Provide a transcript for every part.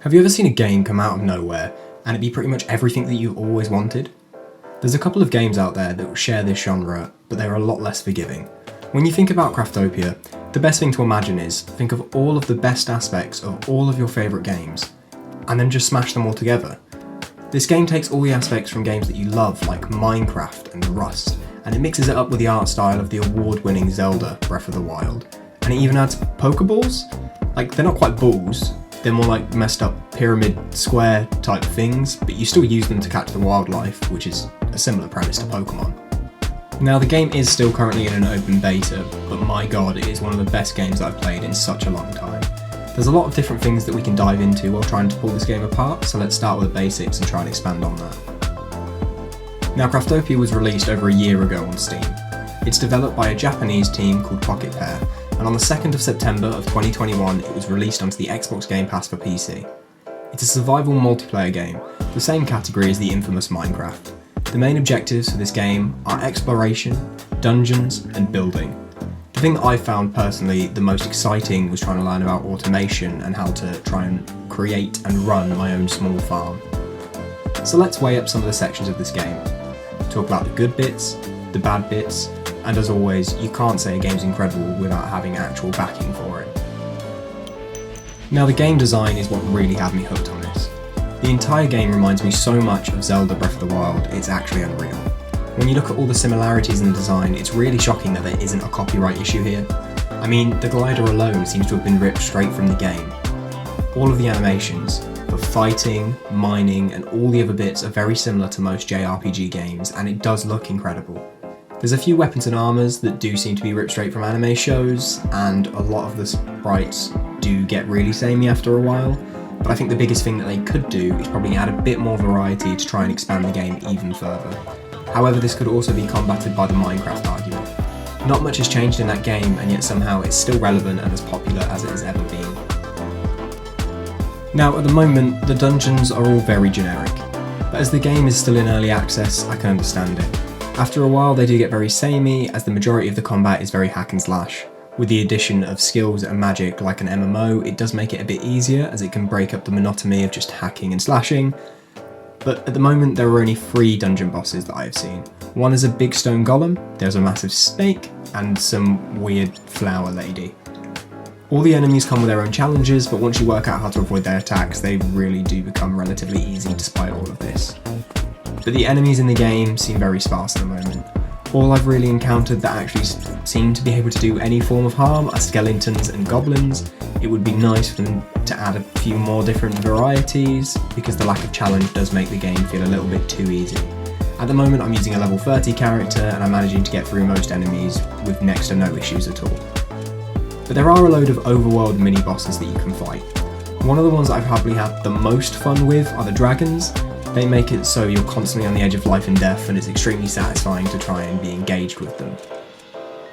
Have you ever seen a game come out of nowhere and it be pretty much everything that you've always wanted? There's a couple of games out there that share this genre, but they're a lot less forgiving. When you think about Craftopia, the best thing to imagine is think of all of the best aspects of all of your favourite games, and then just smash them all together. This game takes all the aspects from games that you love, like Minecraft and Rust, and it mixes it up with the art style of the award-winning Zelda Breath of the Wild. And it even adds Pokeballs? Like, they're not quite balls, they're more like messed up pyramid square type things, but you still use them to catch the wildlife, which is a similar premise to Pokemon. Now, the game is still currently in an open beta, but my god, it is one of the best games that I've played in such a long time. There's a lot of different things that we can dive into while trying to pull this game apart, so let's start with the basics and try and expand on that. Now, Craftopia was released over a year ago on Steam. It's developed by a Japanese team called Pocket Pair, and on the 2nd of September of 2021 it was released onto the Xbox Game Pass for PC. It's a survival multiplayer game, the same category as the infamous Minecraft. The main objectives for this game are exploration, dungeons, and building. The thing that I found personally the most exciting was trying to learn about automation and how to try and create and run my own small farm. So let's weigh up some of the sections of this game. Talk about the good bits, the bad bits, and as always, you can't say a game's incredible without having actual backing for it. Now, the game design is what really had me hooked on this. The entire game reminds me so much of Zelda Breath of the Wild, it's actually unreal. When you look at all the similarities in the design, it's really shocking that there isn't a copyright issue here. I mean, the glider alone seems to have been ripped straight from the game. All of the animations, for fighting, mining, and all the other bits are very similar to most JRPG games, and it does look incredible. There's a few weapons and armours that do seem to be ripped straight from anime shows, and a lot of the sprites do get really samey after a while, but I think the biggest thing that they could do is probably add a bit more variety to try and expand the game even further. However, this could also be combated by the Minecraft argument. Not much has changed in that game, and yet somehow it's still relevant and as popular as it has ever been. Now, at the moment, the dungeons are all very generic, but as the game is still in early access, I can understand it. After a while, they do get very samey, as the majority of the combat is very hack and slash. With the addition of skills and magic like an MMO, it does make it a bit easier, as it can break up the monotony of just hacking and slashing. But at the moment, there are only 3 dungeon bosses that I have seen. One is a big stone golem, there's a massive snake, and some weird flower lady. All the enemies come with their own challenges, but once you work out how to avoid their attacks, they really do become relatively easy despite all of this. But the enemies in the game seem very sparse at the moment. All I've really encountered that actually seem to be able to do any form of harm are skeletons and goblins. It would be nice for them to add a few more different varieties, because the lack of challenge does make the game feel a little bit too easy. At the moment I'm using a level 30 character and I'm managing to get through most enemies with next to no issues at all. But there are a load of overworld mini bosses that you can fight. One of the ones that I've probably had the most fun with are the dragons. They make it so you're constantly on the edge of life and death, and it's extremely satisfying to try and be engaged with them.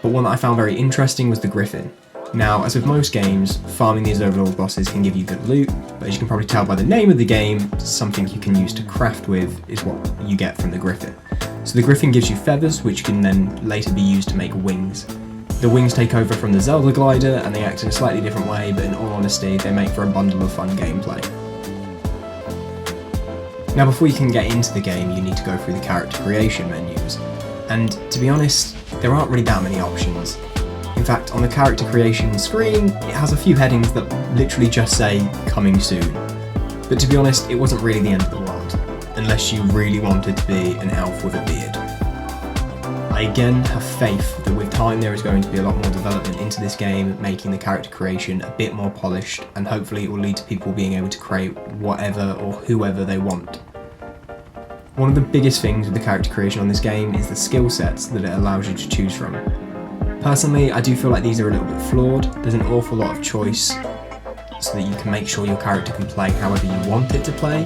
But one that I found very interesting was the griffin. Now, as with most games, farming these overlord bosses can give you good loot, but as you can probably tell by the name of the game, something you can use to craft with is what you get from the griffin. So the griffin gives you feathers, which can then later be used to make wings. The wings take over from the Zelda glider, and they act in a slightly different way, but in all honesty, they make for a bundle of fun gameplay. Now, before you can get into the game, you need to go through the character creation menus, and to be honest, there aren't really that many options. In fact, on the character creation screen, it has a few headings that literally just say, coming soon. But to be honest, it wasn't really the end of the world, unless you really wanted to be an elf with a beard. I again have faith that with time there is going to be a lot more development into this game, making the character creation a bit more polished, and hopefully it will lead to people being able to create whatever or whoever they want. One of the biggest things with the character creation on this game is the skill sets that it allows you to choose from. Personally, I do feel like these are a little bit flawed. There's an awful lot of choice so that you can make sure your character can play however you want it to play.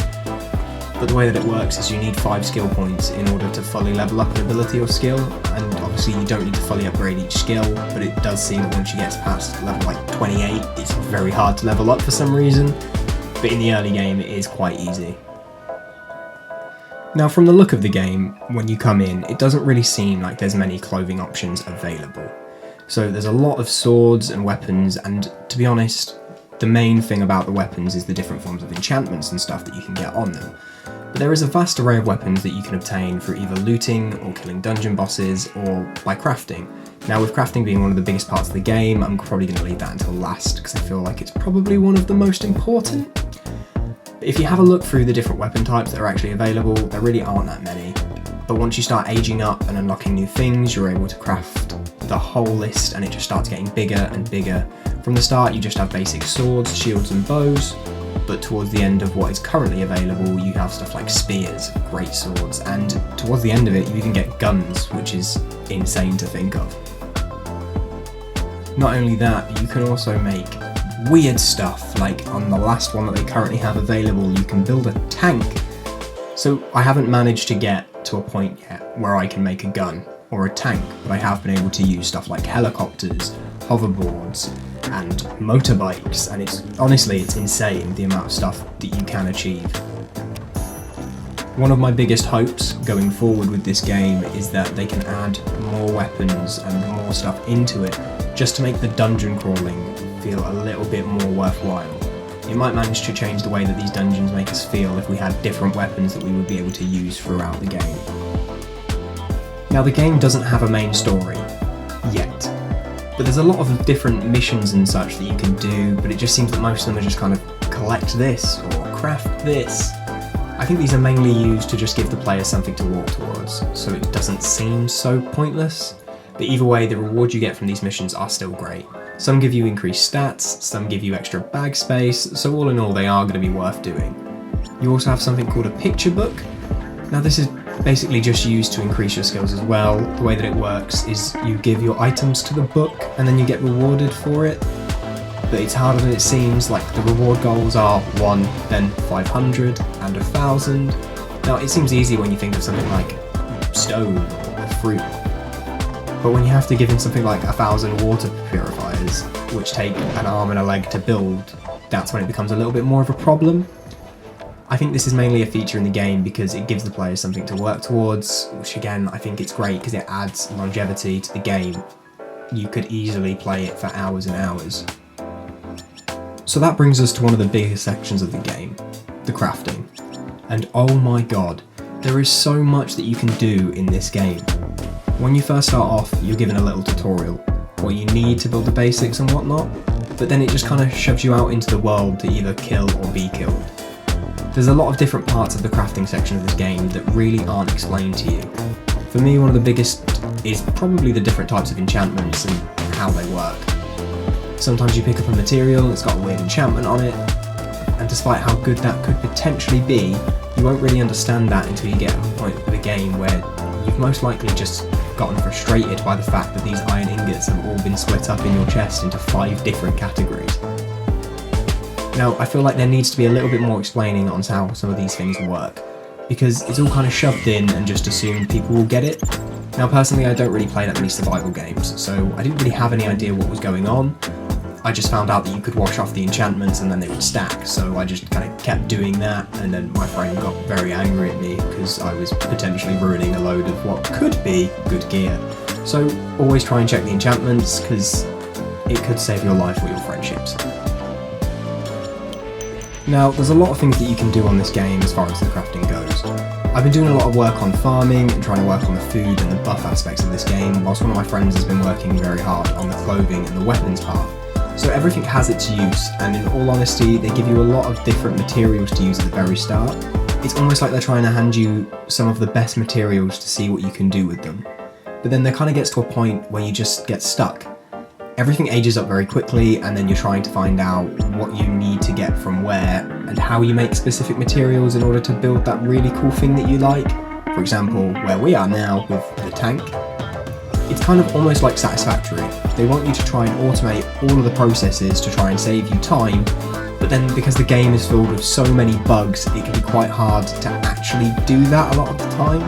But the way that it works is you need 5 skill points in order to fully level up an ability or skill, and obviously you don't need to fully upgrade each skill, but it does seem that once you get past level like 28, it's very hard to level up for some reason, but in the early game it is quite easy. Now, from the look of the game, when you come in, it doesn't really seem like there's many clothing options available. So there's a lot of swords and weapons, and to be honest, the main thing about the weapons is the different forms of enchantments and stuff that you can get on them. But there is a vast array of weapons that you can obtain through either looting or killing dungeon bosses or by crafting. Now, with crafting being one of the biggest parts of the game, I'm probably going to leave that until last because I feel like it's probably one of the most important. If you have a look through the different weapon types that are actually available, there really aren't that many. But once you start aging up and unlocking new things, you're able to craft the whole list and it just starts getting bigger and bigger. From the start, you just have basic swords, shields and bows, but towards the end of what is currently available, you have stuff like spears, great swords, and towards the end of it, you even get guns, which is insane to think of. Not only that, you can also make weird stuff, like on the last one that they currently have available, you can build a tank. So I haven't managed to get to a point yet where I can make a gun or a tank, but I have been able to use stuff like helicopters, hoverboards, and motorbikes, and it's insane the amount of stuff that you can achieve. One of my biggest hopes going forward with this game is that they can add more weapons and more stuff into it, just to make the dungeon crawling feel a little bit more worthwhile. It might manage to change the way that these dungeons make us feel if we had different weapons that we would be able to use throughout the game. Now, the game doesn't have a main story, yet, but there's a lot of different missions and such that you can do, but it just seems that most of them are just kind of collect this or craft this. I think these are mainly used to just give the player something to walk towards, so it doesn't seem so pointless. But either way, the rewards you get from these missions are still great. Some give you increased stats, some give you extra bag space, so all in all they are going to be worth doing. You also have something called a picture book. Now this is basically just used to increase your skills as well. The way that it works is you give your items to the book and then you get rewarded for it. But it's harder than it seems, like the reward goals are 1, then 500 and 1,000. Now it seems easy when you think of something like stone or fruit. But when you have to give in something like 1,000 water purifiers, which take an arm and a leg to build, that's when it becomes a little bit more of a problem. I think this is mainly a feature in the game because it gives the players something to work towards, which again, I think it's great because it adds longevity to the game. You could easily play it for hours and hours. So that brings us to one of the biggest sections of the game, the crafting. And oh my god, there is so much that you can do in this game. When you first start off, you're given a little tutorial, what you need to build the basics and whatnot, but then it just kind of shoves you out into the world to either kill or be killed. There's a lot of different parts of the crafting section of this game that really aren't explained to you. For me, one of the biggest is probably the different types of enchantments and how they work. Sometimes you pick up a material that's got a weird enchantment on it, and despite how good that could potentially be, you won't really understand that until you get to a point of the game where you've most likely just gotten frustrated by the fact that these iron ingots have all been split up in your chest into 5 different categories. Now, I feel like there needs to be a little bit more explaining on how some of these things work, because it's all kind of shoved in and just assumed people will get it. Now, personally, I don't really play that many survival games, so I didn't really have any idea what was going on. I just found out that you could wash off the enchantments and then they would stack, so I just kind of kept doing that, and then my friend got very angry at me because I was potentially ruining a load of what could be good gear. So always try and check the enchantments, because it could save your life or your friendships. Now, there's a lot of things that you can do on this game as far as the crafting goes. I've been doing a lot of work on farming and trying to work on the food and the buff aspects of this game, whilst one of my friends has been working very hard on the clothing and the weapons part. So everything has its use, and in all honesty, they give you a lot of different materials to use at the very start. It's almost like they're trying to hand you some of the best materials to see what you can do with them. But then there kind of gets to a point where you just get stuck. Everything ages up very quickly, and then you're trying to find out what you need to get from where, and how you make specific materials in order to build that really cool thing that you like. For example, where we are now with the tank. It's kind of almost like Satisfactory. They want you to try and automate all of the processes to try and save you time, but then because the game is filled with so many bugs, it can be quite hard to actually do that a lot of the time.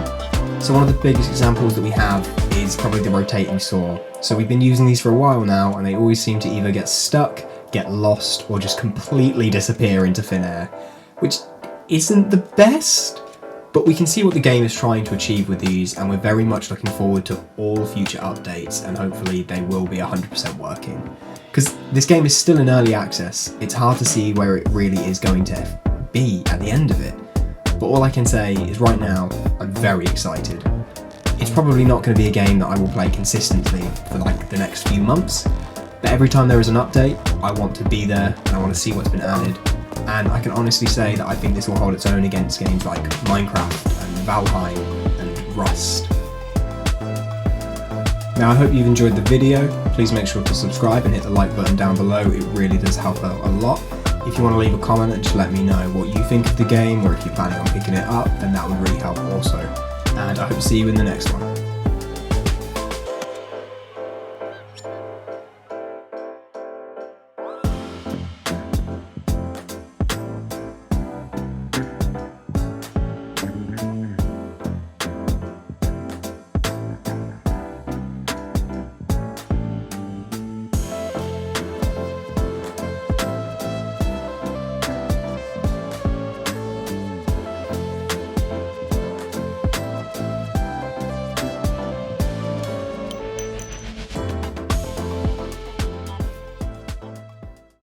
So one of the biggest examples that we have is probably the rotating saw. So we've been using these for a while now, and they always seem to either get stuck, get lost, or just completely disappear into thin air, which isn't the best, But we can see what the game is trying to achieve with these, and we're very much looking forward to all future updates, and hopefully they will be 100% working. Because this game is still in early access, it's hard to see where it really is going to be at the end of it. But all I can say is right now, I'm very excited. It's probably not going to be a game that I will play consistently for like the next few months, but every time there is an update, I want to be there and I want to see what's been added. And I can honestly say that I think this will hold its own against games like Minecraft and Valheim and Rust. Now I hope you've enjoyed the video. Please make sure to subscribe and hit the like button down below, it really does help out a lot. If you want to leave a comment and just let me know what you think of the game, or if you're planning on picking it up, then that would really help also. And I hope to see you in the next one.